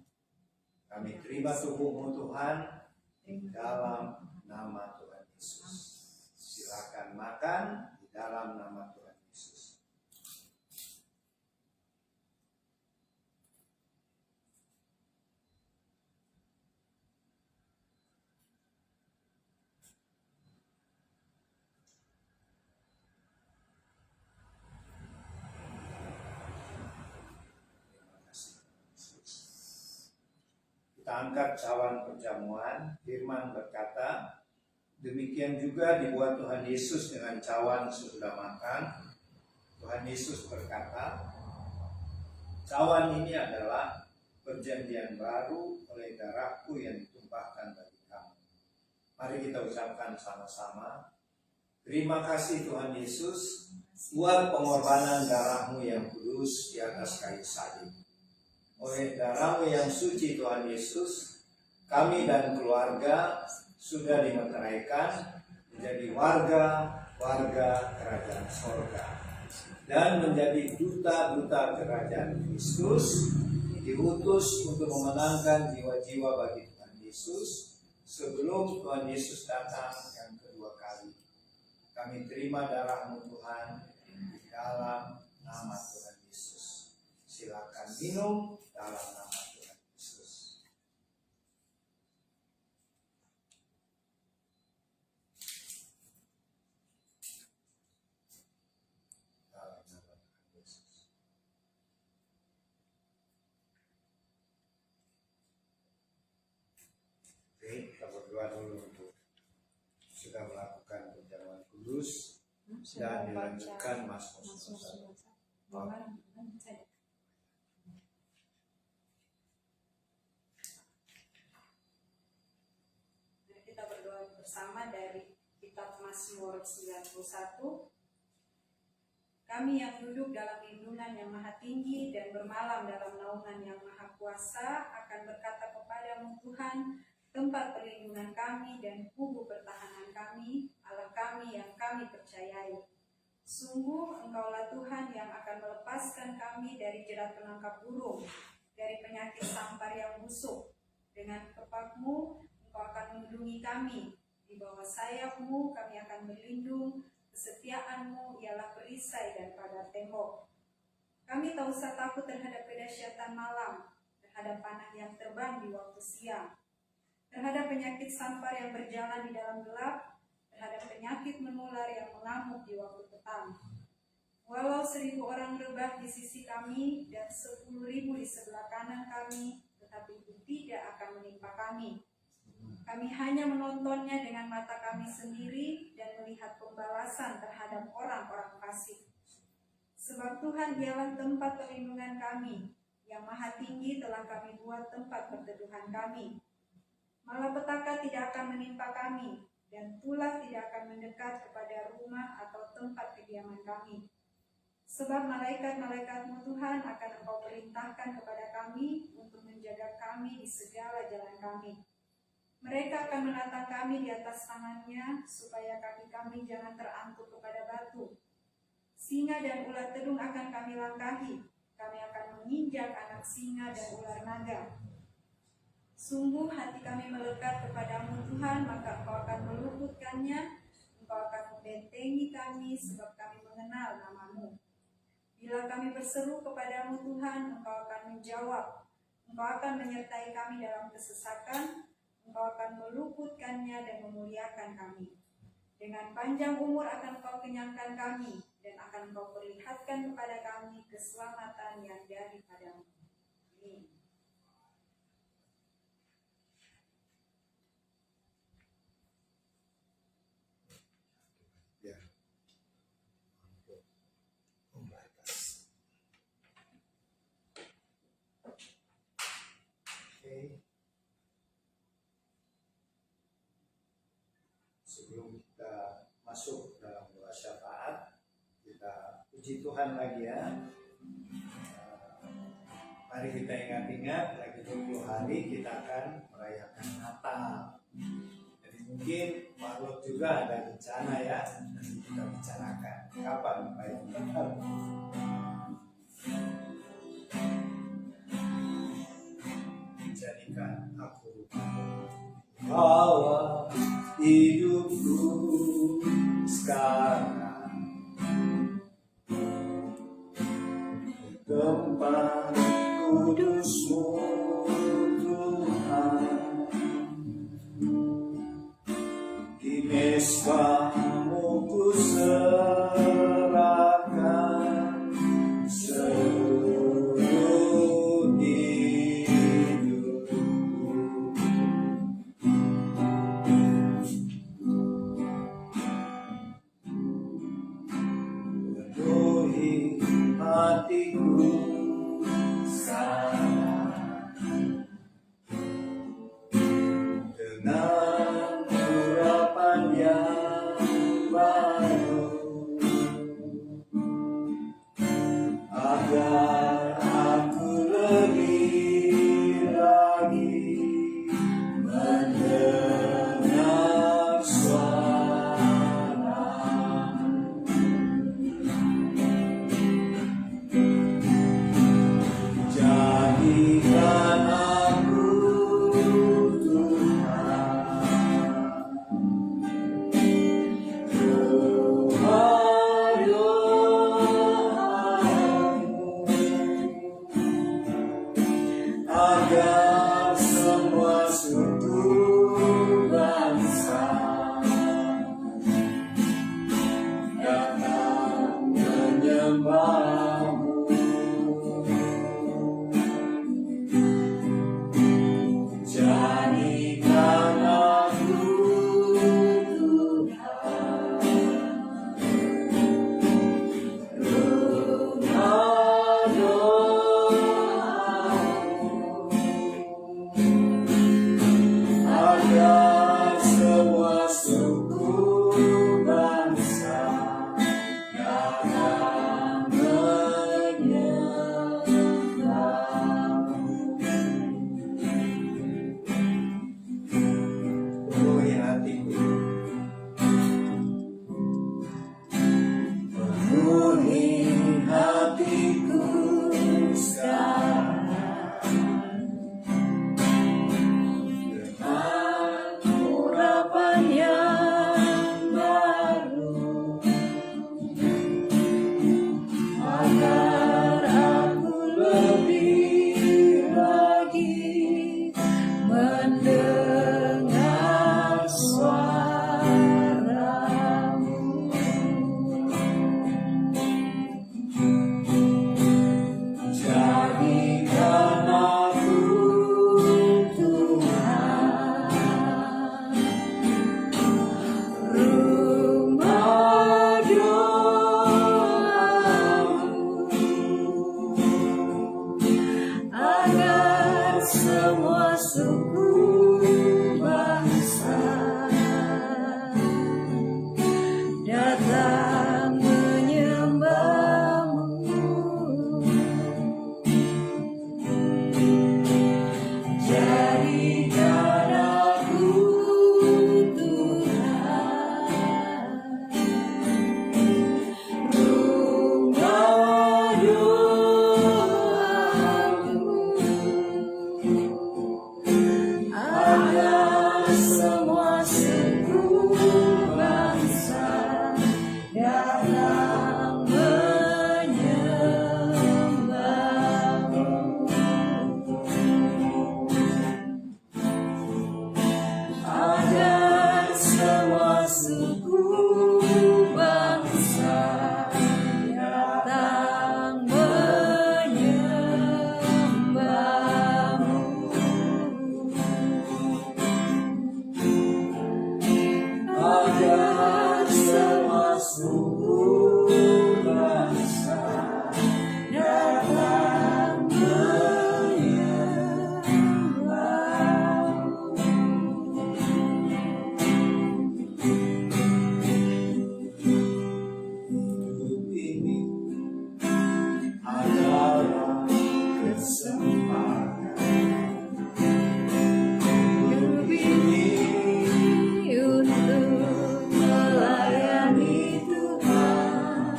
Kami terima tubuh-Mu Tuhan di dalam nama Tuhan Yesus. Silakan makan di dalam nama Tuhan Yesus. Kita angkat cawan perjamuan. Firman berkata, demikian juga dibuat Tuhan Yesus dengan cawan sesudah makan. Tuhan Yesus berkata, cawan ini adalah perjanjian baru oleh darahku yang ditumpahkan bagi kamu. Mari kita ucapkan sama-sama. Terima kasih Tuhan Yesus buat pengorbanan darah-Mu yang kudus di atas kayu salib. Oleh darah-Mu yang suci Tuhan Yesus, kami dan keluarga sudah dimeteraikan menjadi warga kerajaan sorga dan menjadi duta-duta kerajaan Kristus, diutus untuk memenangkan jiwa-jiwa bagi Tuhan Yesus sebelum Tuhan Yesus datang yang kedua kali. Kami terima darah-Mu Tuhan di dalam nama Tuhan Yesus. Silakan minum dalam nama Tuhan Yesus. berdoa dulu untuk sudah melakukan perjamuan kudus dan dilanjutkan Mazmur 1. Kita berdoa bersama dari kitab Mazmur 91. Kami yang duduk dalam lindungan yang maha tinggi dan bermalam dalam naungan yang maha kuasa akan berkata kepadamu Tuhan, tempat perlindungan kami dan kubu pertahanan kami, Allah kami yang kami percayai. Sungguh Engkaulah Tuhan yang akan melepaskan kami dari jerat penangkap burung, dari penyakit sampar yang busuk. Dengan kepakmu Engkau akan melindungi kami, di bawah sayapmu kami akan berlindung. Kesetiaanmu ialah perisai dan pagar tembok. Kami tak usah takut terhadap kedahsyatan malam, terhadap panah yang terbang di waktu siang, terhadap penyakit sampar yang berjalan di dalam gelap, terhadap penyakit menular yang mengamuk di waktu petang. Walau 1.000 orang rebah di sisi kami dan 10.000 di sebelah kanan kami, tetapi itu tidak akan menimpa kami. Kami hanya menontonnya dengan mata kami sendiri dan melihat pembalasan terhadap orang-orang fasik. Sebab Tuhan ialah tempat perlindungan kami, yang maha tinggi telah kami buat tempat perteduhan kami. Malapetaka tidak akan menimpa kami, dan tulah tidak akan mendekat kepada rumah atau tempat kediaman kami. Sebab malaikat-malaikatmu Tuhan akan Engkau perintahkan kepada kami untuk menjaga kami di segala jalan kami. Mereka akan menatang kami di atas tangannya, supaya kami jangan terangkut kepada batu. Singa dan ular terung akan kami langkahi, kami akan menginjak anak singa dan ular naga. Sungguh hati kami melekat kepadamu Tuhan, maka Engkau akan meluputkannya, Engkau akan membentengi kami, sebab kami mengenal namamu. Bila kami berseru kepadamu Tuhan, Engkau akan menjawab, Engkau akan menyertai kami dalam kesesakan, Engkau akan meluputkannya dan memuliakan kami. Dengan panjang umur akan Engkau kenyangkan kami, dan akan Engkau perlihatkan kepada kami keselamatan yang daripadamu. Amin. Ya. Membatas. Oke. Sebelum kita masuk dalam doa syafaat, kita puji Tuhan lagi ya. Mari kita ingat-ingat lagi 20 hari kita akan merayakan Natal. Jadi mungkin makhluk juga ada rencana ya, nanti kita bicarakan kapan merayakan Natal. Jadikan aku bawa hidupku sekarang di tempat kudus-Mu Tuhan, di mezbah-Mu ku serahkan seluruh hatiku sekarang dengan urapan yang baru, agar aku lebih lagi mendengar suara. Jadikan aku Tuhan suku bangsa datang menyembahmu. Jadikan aku Tuhan, rumah doaku, agar semua suku bangsa datang menyembahmu. Agar semua suku bangsa datang menyembahmu. Agar semua suku bangsa datang Hidup ini adalah kesempatan. Hidup ini untuk melayani Tuhan.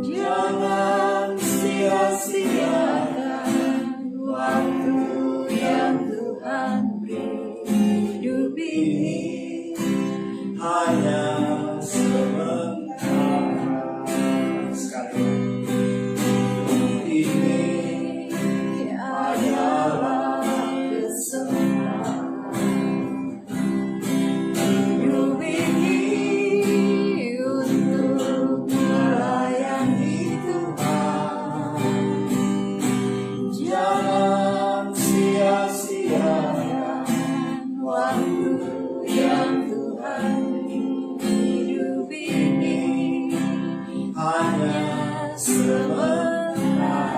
Jangan sia-siakan waktu yang Tuhan beri. Hidup ini hanya sementara. Sekali hidup ini adalah kesempatan. Hidup ini untuk melayani Tuhan. Jangan sia-siakan waktu yang Tuhan beri. Hidup ini hanya sementara.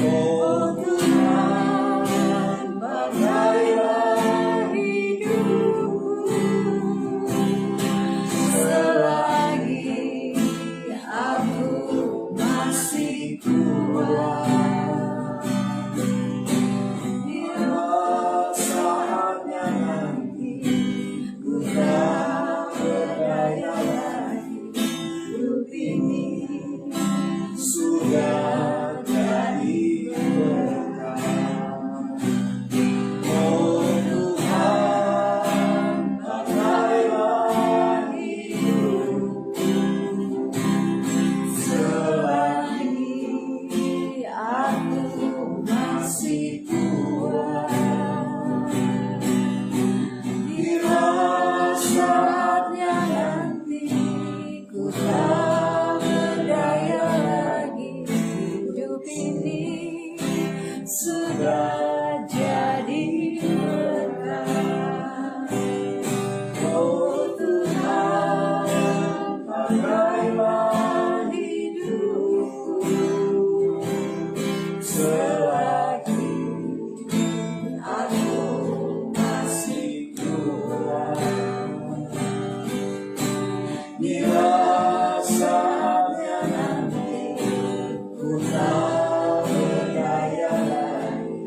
oh Tuhan, pakailah hidupku selagi aku masih kuat. Bila saatnya nanti ku tak berdaya lagi, hidup ini sudah jadi berkah. Oh Tuhan, pakailah hidupku selagi aku masih kuat. Bila saatnya nanti ku tak berdaya lagi, hidup ini sudah jadi berkah. Oh Tuhan, pakailah hidupku selagi aku masih kuat. Bila saatnya nanti ku tak berdaya lagi,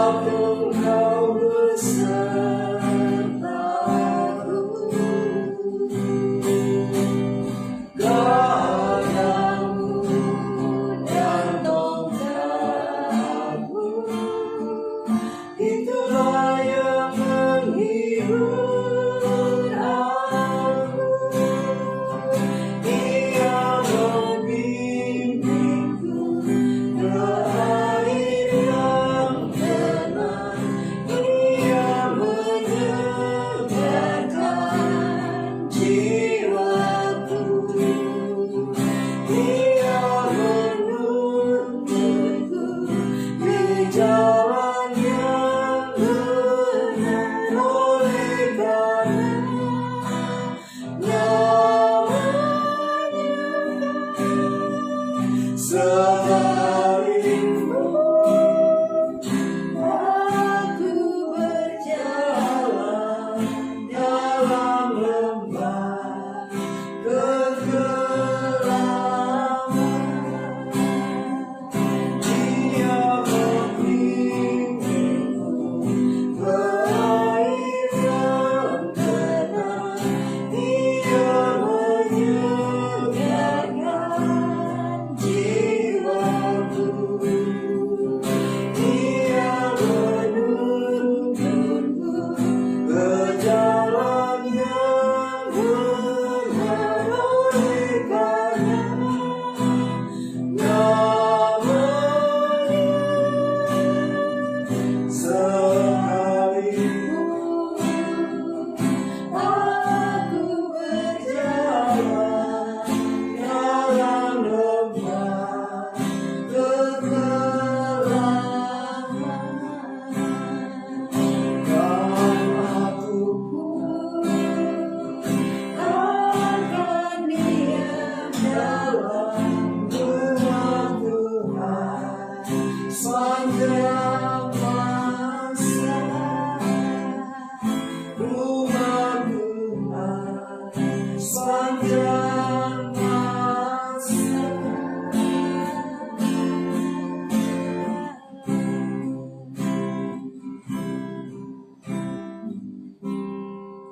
Engkau besertaku, gadamu dan tongkatmu, itulah yang menghibur aku. Ia membimbingku ke air yang tenang, ia menyegarkan jiwaku, ia menuntunku ke jalan yang benar, oleh karenanya sekalipun aku berjalan dalam lembah kegelapan, Dia membimbingku ke air yang tenang, Dia menyegarkan jiwaku, Dia menuntunku ke jalan yang benar, oleh karenanya sekalipun aku berjalan dalam lembah kegelapan, dan aku akan diam dalam rumah Tuhan sepanjang masa, rumah Tuhan sepanjang masa.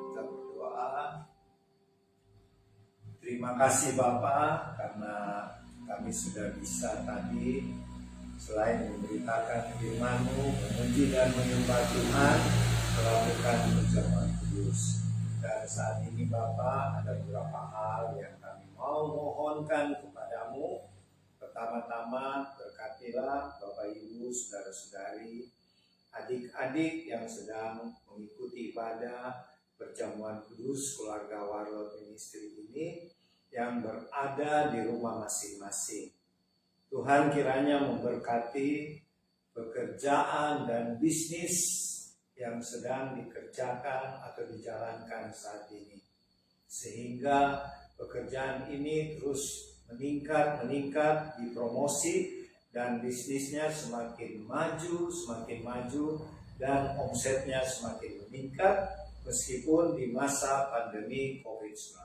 Kita berdoa. Terima kasih Bapa, karena kami sudah bisa tadi selain memberitakan firman-Mu, memuji dan menyembah Tuhan, melakukan perjamuan kudus. Dan saat ini Bapa, ada beberapa hal yang kami mau mohonkan kepadamu. Pertama-tama, berkatilah Bapak Ibu, saudara-saudari, adik-adik yang sedang mengikuti ibadah perjamuan kudus keluarga Warlot Ministry ini, yang berada di rumah masing-masing. Tuhan kiranya memberkati pekerjaan dan bisnis yang sedang dikerjakan atau dijalankan saat ini, sehingga pekerjaan ini terus meningkat, dipromosi, dan bisnisnya semakin maju, dan omsetnya semakin meningkat meskipun di masa pandemi COVID-19.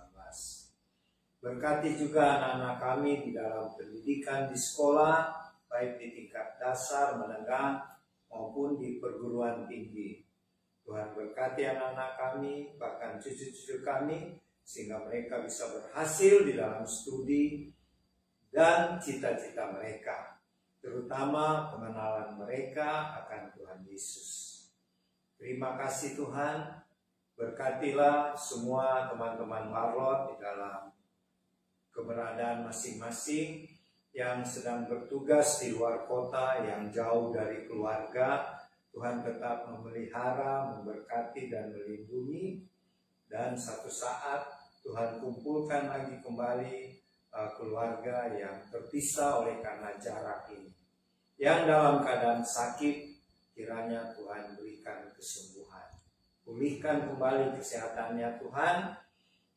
Berkati juga anak-anak kami di dalam pendidikan di sekolah, baik di tingkat dasar, menengah, maupun di perguruan tinggi. Tuhan berkati anak-anak kami, bahkan cucu-cucu kami, sehingga mereka bisa berhasil di dalam studi dan cita-cita mereka, terutama pengenalan mereka akan Tuhan Yesus. Terima kasih Tuhan, berkatilah semua teman-teman Warlot di dalam keberadaan masing-masing yang sedang bertugas di luar kota, yang jauh dari keluarga. Tuhan tetap memelihara, memberkati, dan melindungi. Dan satu saat Tuhan kumpulkan lagi kembali keluarga yang terpisah oleh karena jarak ini. Yang dalam keadaan sakit, kiranya Tuhan berikan kesembuhan. Pulihkan kembali kesehatannya Tuhan.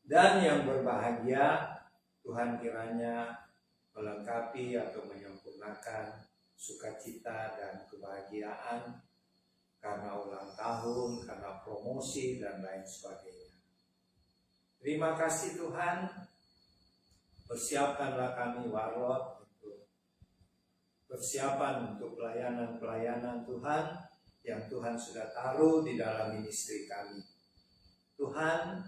Dan yang berbahagia, Tuhan kiranya melengkapi atau menyempurnakan sukacita dan kebahagiaan karena ulang tahun, karena promosi, dan lain sebagainya. Terima kasih Tuhan. Persiapkanlah kami Warlot untuk persiapan untuk pelayanan-pelayanan Tuhan yang Tuhan sudah taruh di dalam ministry kami. Tuhan,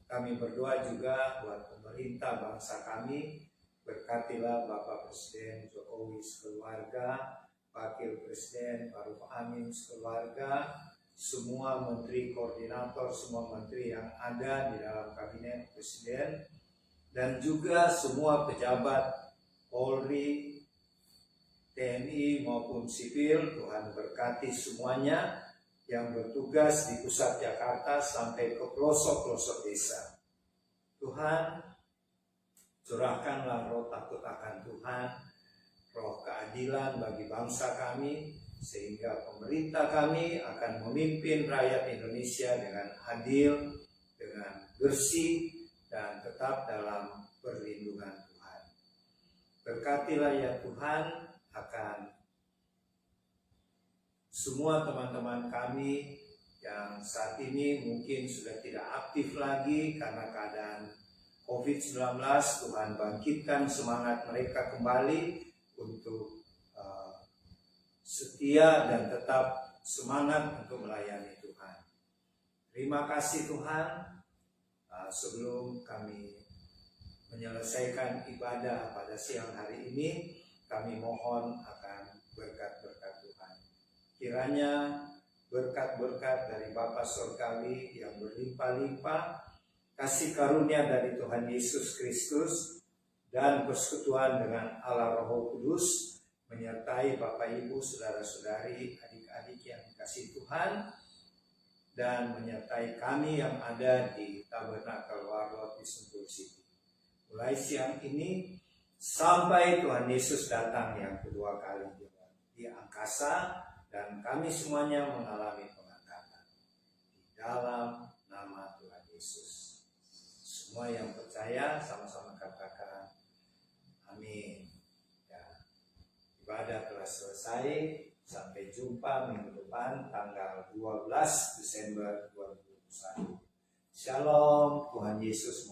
kami berdoa juga buat pemerintah bangsa kami. Berkatilah Bapak Presiden Jokowi sekeluarga, Wakil Presiden Maruf Amin sekeluarga, semua menteri koordinator, semua menteri yang ada di dalam kabinet Presiden, dan juga semua pejabat Polri, TNI maupun sipil. Tuhan berkati semuanya yang bertugas di pusat Jakarta sampai ke pelosok-pelosok desa. Tuhan, curahkanlah roh takut akan Tuhan, roh keadilan bagi bangsa kami, sehingga pemerintah kami akan memimpin rakyat Indonesia dengan adil, dengan bersih, dan tetap dalam perlindungan Tuhan. Berkatilah ya Tuhan akan semua teman-teman kami yang saat ini mungkin sudah tidak aktif lagi karena keadaan COVID-19. Tuhan bangkitkan semangat mereka kembali untuk setia dan tetap semangat untuk melayani Tuhan. Terima kasih Tuhan. Sebelum kami menyelesaikan ibadah pada siang hari ini, kami mohon akan berkat-berkat Tuhan. Kiranya berkat-berkat dari Bapa Surgawi yang berlimpah-limpah, kasih karunia dari Tuhan Yesus Kristus, dan persekutuan dengan Allah Roh Kudus menyertai Bapak Ibu, saudara-saudari, adik-adik yang dikasihi Tuhan, dan menyertai kami yang ada di Tabernakel Warlot di Sentul City. Mulai siang ini sampai Tuhan Yesus datang yang kedua kali di angkasa, dan kami semuanya mengalami pengangkatan di dalam nama Tuhan Yesus. Semua yang percaya sama-sama katakan amin. Ya, ibadah telah selesai. Sampai jumpa minggu depan tanggal 12 Desember 2021. Shalom, Tuhan Yesus